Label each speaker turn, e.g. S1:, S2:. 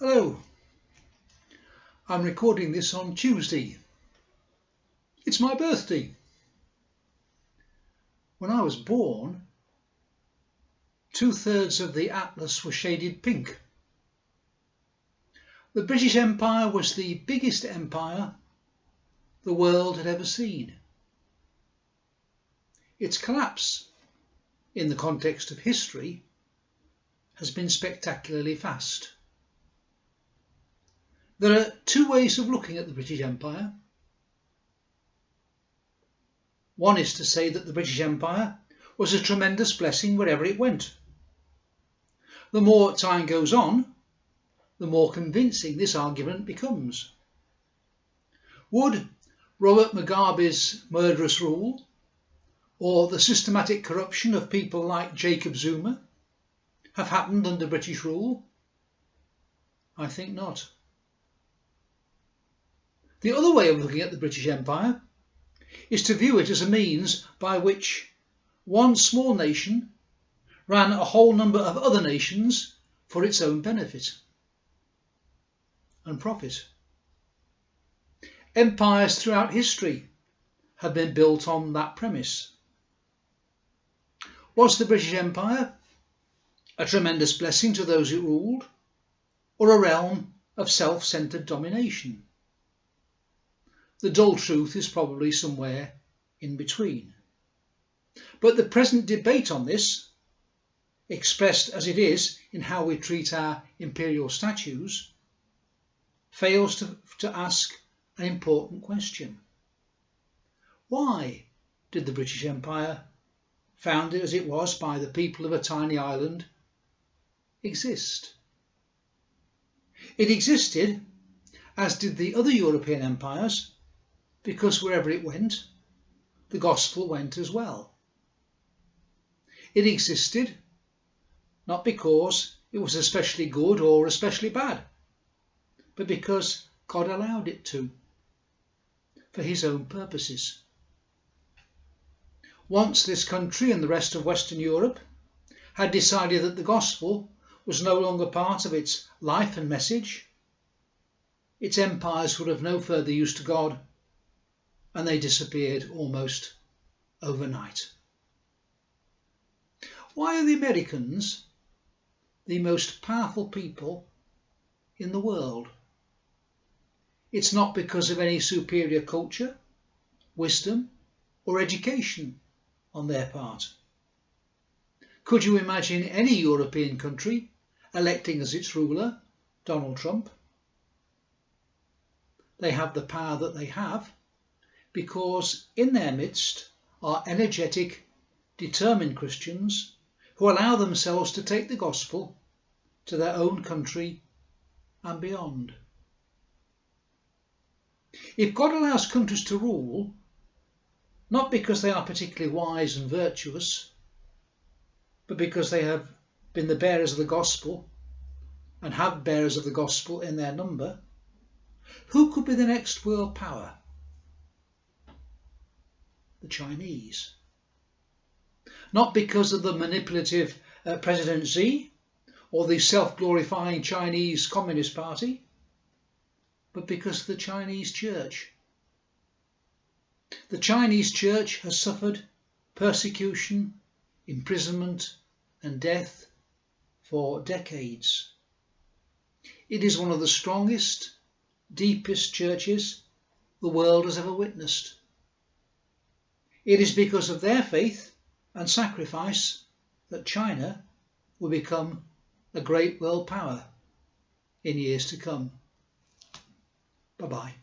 S1: Hello, I'm recording this on Tuesday. It's my birthday. When I was born, 2/3 of the atlas were shaded pink. The British Empire was the biggest empire the world had ever seen. Its collapse, in the context of history, has been spectacularly fast. There are two ways of looking at the British Empire. One is to say that the British Empire was a tremendous blessing wherever it went. The more time goes on, the more convincing this argument becomes. Would Robert Mugabe's murderous rule, or the systematic corruption of people like Jacob Zuma, have happened under British rule? I think not. The other way of looking at the British Empire is to view it as a means by which one small nation ran a whole number of other nations for its own benefit and profit. Empires throughout history have been built on that premise. Was the British Empire a tremendous blessing to those it ruled, or a realm of self-centred domination? The dull truth is probably somewhere in between. But the present debate on this, expressed as it is in how we treat our imperial statues, fails to ask an important question. Why did the British Empire, founded as it was by the people of a tiny island, exist? It existed, as did the other European empires, because wherever it went, the gospel went as well. It existed not because it was especially good or especially bad, but because God allowed it to, for his own purposes. Once this country and the rest of Western Europe had decided that the gospel was no longer part of its life and message, its empires would have no further use to God, and they disappeared almost overnight. Why are the Americans the most powerful people in the world? It's not because of any superior culture, wisdom, or education on their part. Could you imagine any European country electing as its ruler Donald Trump? They have the power that they have because in their midst are energetic, determined Christians who allow themselves to take the gospel to their own country and beyond. If God allows countries to rule, not because they are particularly wise and virtuous, but because they have been the bearers of the gospel and have bearers of the gospel in their number, who could be the next world power? The Chinese. Not because of the manipulative President Xi or the self-glorifying Chinese Communist Party, but because of the Chinese Church. The Chinese Church has suffered persecution, imprisonment, and death for decades. It is one of the strongest, deepest churches the world has ever witnessed. It is because of their faith and sacrifice that China will become a great world power in years to come. Bye-bye.